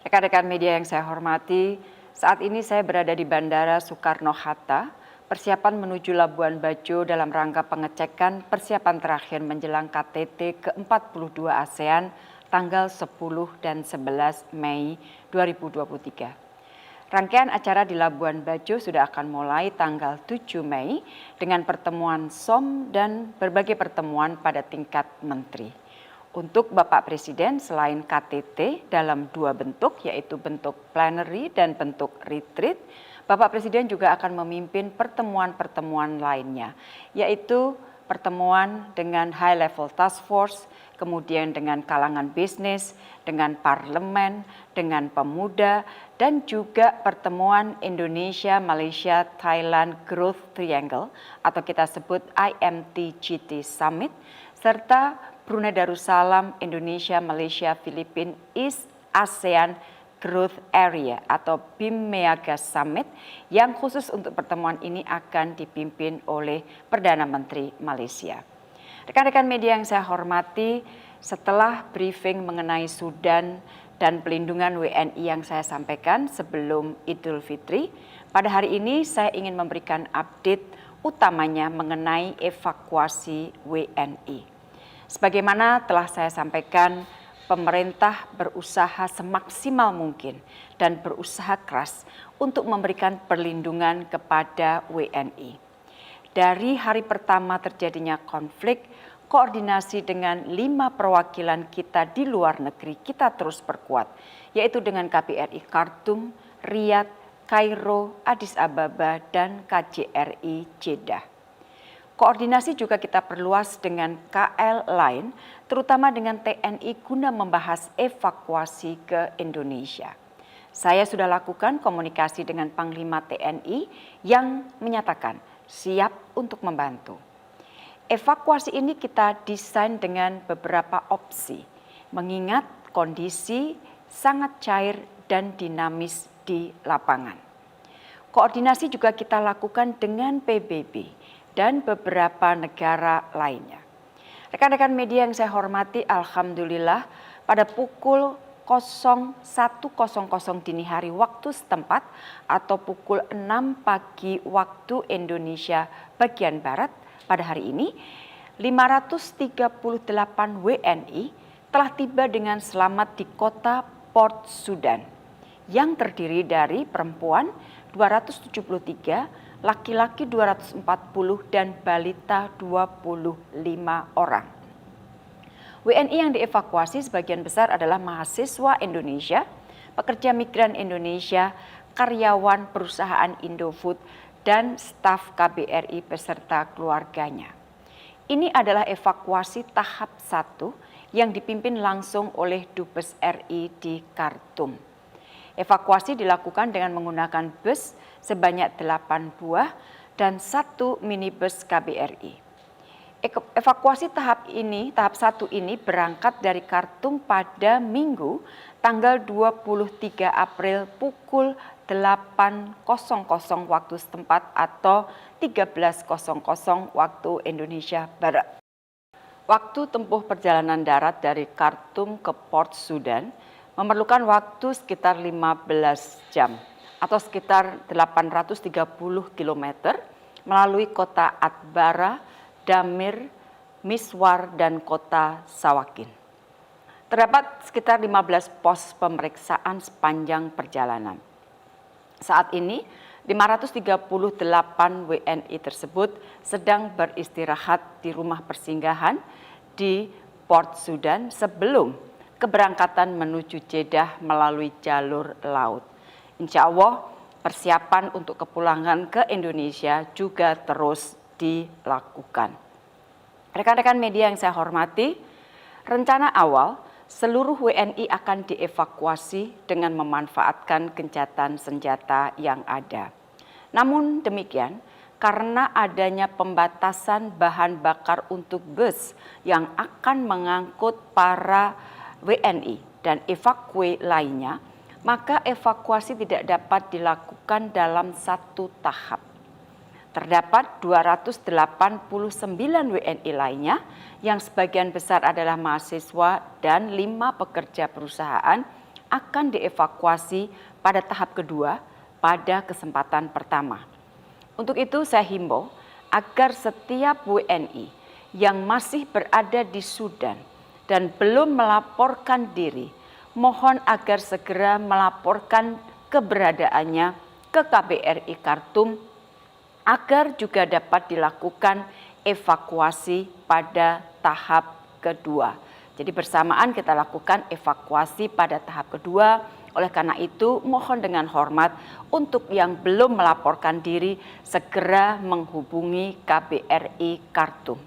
Rekan-rekan media yang saya hormati, saat ini saya berada di Bandara Soekarno-Hatta, persiapan menuju Labuan Bajo dalam rangka pengecekan persiapan terakhir menjelang KTT ke-42 ASEAN tanggal 10 dan 11 Mei 2023. Rangkaian acara di Labuan Bajo sudah akan mulai tanggal 7 Mei dengan pertemuan SOM dan berbagai pertemuan pada tingkat menteri. Untuk Bapak Presiden selain KTT dalam dua bentuk yaitu bentuk plenary dan bentuk retreat, Bapak Presiden juga akan memimpin pertemuan-pertemuan lainnya yaitu pertemuan dengan high level task force, kemudian dengan kalangan bisnis, dengan parlemen, dengan pemuda, dan juga pertemuan Indonesia, Malaysia, Thailand Growth Triangle atau kita sebut IMTGT Summit, serta Brunei Darussalam, Indonesia, Malaysia, Filipina, East ASEAN Growth Area atau BIMMEAGA Summit yang khusus untuk pertemuan ini akan dipimpin oleh Perdana Menteri Malaysia. Rekan-rekan media yang saya hormati, setelah briefing mengenai Sudan dan pelindungan WNI yang saya sampaikan sebelum Idul Fitri, pada hari ini saya ingin memberikan update utamanya mengenai evakuasi WNI. Sebagaimana telah saya sampaikan, pemerintah berusaha semaksimal mungkin dan berusaha keras untuk memberikan perlindungan kepada WNI. Dari hari pertama terjadinya konflik, koordinasi dengan 5 perwakilan kita di luar negeri kita terus perkuat, yaitu dengan KBRI Khartoum, Riyadh, Kairo, Addis Ababa, dan KJRI Jeddah. Koordinasi juga kita perluas dengan KL lain, terutama dengan TNI guna membahas evakuasi ke Indonesia. Saya sudah lakukan komunikasi dengan Panglima TNI yang menyatakan siap untuk membantu. Evakuasi ini kita desain dengan beberapa opsi, mengingat kondisi sangat cair dan dinamis di lapangan. Koordinasi juga kita lakukan dengan PBB dan beberapa negara lainnya. Rekan-rekan media yang saya hormati, alhamdulillah pada pukul 01.00 dini hari waktu setempat atau pukul 6 pagi waktu Indonesia bagian Barat pada hari ini, 538 WNI telah tiba dengan selamat di kota Port Sudan yang terdiri dari perempuan 273, laki-laki 240 dan balita 25 orang. WNI yang dievakuasi sebagian besar adalah mahasiswa Indonesia, pekerja migran Indonesia, karyawan perusahaan Indofood, dan staf KBRI beserta keluarganya. Ini adalah evakuasi tahap 1 yang dipimpin langsung oleh Dubes RI di Khartoum. Evakuasi dilakukan dengan menggunakan bus sebanyak 8 buah dan 1 minibus KBRI. Evakuasi tahap 1 ini berangkat dari Khartoum pada Minggu tanggal 23 April pukul 8.00 waktu setempat atau 13.00 waktu Indonesia Barat. Waktu tempuh perjalanan darat dari Khartoum ke Port Sudan memerlukan waktu sekitar 15 jam atau sekitar 830 km melalui kota Atbara, Damir, Miswar, dan kota Sawakin. Terdapat sekitar 15 pos pemeriksaan sepanjang perjalanan. Saat ini 538 WNI tersebut sedang beristirahat di rumah persinggahan di Port Sudan sebelum keberangkatan menuju Jeddah melalui jalur laut. Insya Allah persiapan untuk kepulangan ke Indonesia juga terus dilakukan. Rekan-rekan media yang saya hormati, rencana awal seluruh WNI akan dievakuasi dengan memanfaatkan gencatan senjata yang ada. Namun demikian, karena adanya pembatasan bahan bakar untuk bus yang akan mengangkut para WNI dan evakuasi lainnya, maka evakuasi tidak dapat dilakukan dalam satu tahap. Terdapat 289 WNI lainnya yang sebagian besar adalah mahasiswa dan 5 pekerja perusahaan akan dievakuasi pada tahap kedua pada kesempatan pertama. Untuk itu saya himbau agar setiap WNI yang masih berada di Sudan dan belum melaporkan diri, mohon agar segera melaporkan keberadaannya ke KBRI Khartoum agar juga dapat dilakukan evakuasi pada tahap kedua. Jadi bersamaan kita lakukan evakuasi pada tahap kedua. Oleh karena itu mohon dengan hormat untuk yang belum melaporkan diri segera menghubungi KBRI Khartoum.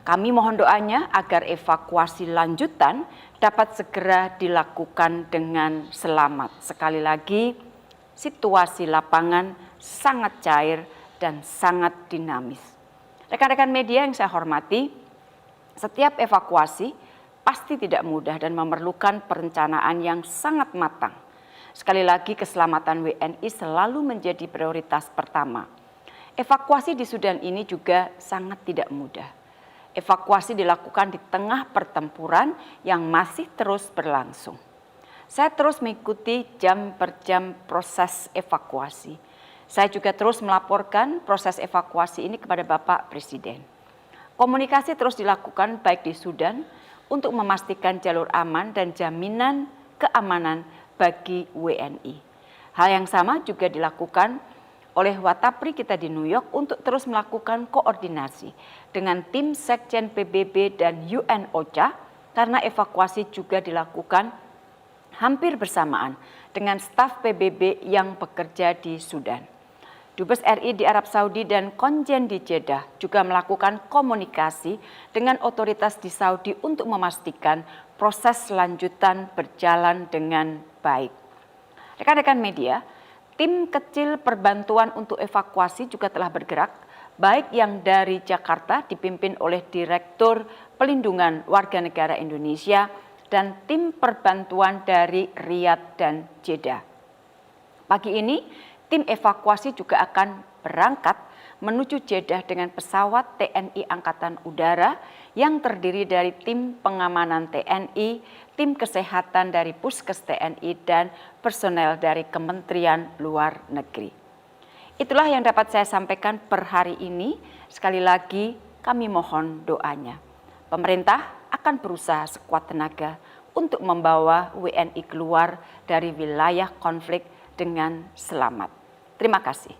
Kami mohon doanya agar evakuasi lanjutan dapat segera dilakukan dengan selamat. Sekali lagi, situasi lapangan sangat cair dan sangat dinamis. Rekan-rekan media yang saya hormati, setiap evakuasi pasti tidak mudah dan memerlukan perencanaan yang sangat matang. Sekali lagi, keselamatan WNI selalu menjadi prioritas pertama. Evakuasi di Sudan ini juga sangat tidak mudah. Evakuasi dilakukan di tengah pertempuran yang masih terus berlangsung. Saya terus mengikuti jam per jam proses evakuasi. Saya juga terus melaporkan proses evakuasi ini kepada Bapak Presiden. Komunikasi terus dilakukan baik di Sudan untuk memastikan jalur aman dan jaminan keamanan bagi WNI. Hal yang sama juga dilakukan oleh Watapri kita di New York untuk terus melakukan koordinasi dengan tim Sekjen PBB dan UN OCHA karena evakuasi juga dilakukan hampir bersamaan dengan staf PBB yang bekerja di Sudan. Dubes RI di Arab Saudi dan Konjen di Jeddah juga melakukan komunikasi dengan otoritas di Saudi untuk memastikan proses lanjutan berjalan dengan baik. Rekan-rekan media, tim kecil perbantuan untuk evakuasi juga telah bergerak, baik yang dari Jakarta dipimpin oleh Direktur Pelindungan Warga Negara Indonesia dan tim perbantuan dari Riyadh dan Jeddah. Pagi ini, tim evakuasi juga akan berangkat menuju Jeddah dengan pesawat TNI Angkatan Udara yang terdiri dari tim pengamanan TNI, tim kesehatan dari Puskes TNI, dan personel dari Kementerian Luar Negeri. Itulah yang dapat saya sampaikan per hari ini. Sekali lagi kami mohon doanya. Pemerintah akan berusaha sekuat tenaga untuk membawa WNI keluar dari wilayah konflik dengan selamat. Terima kasih.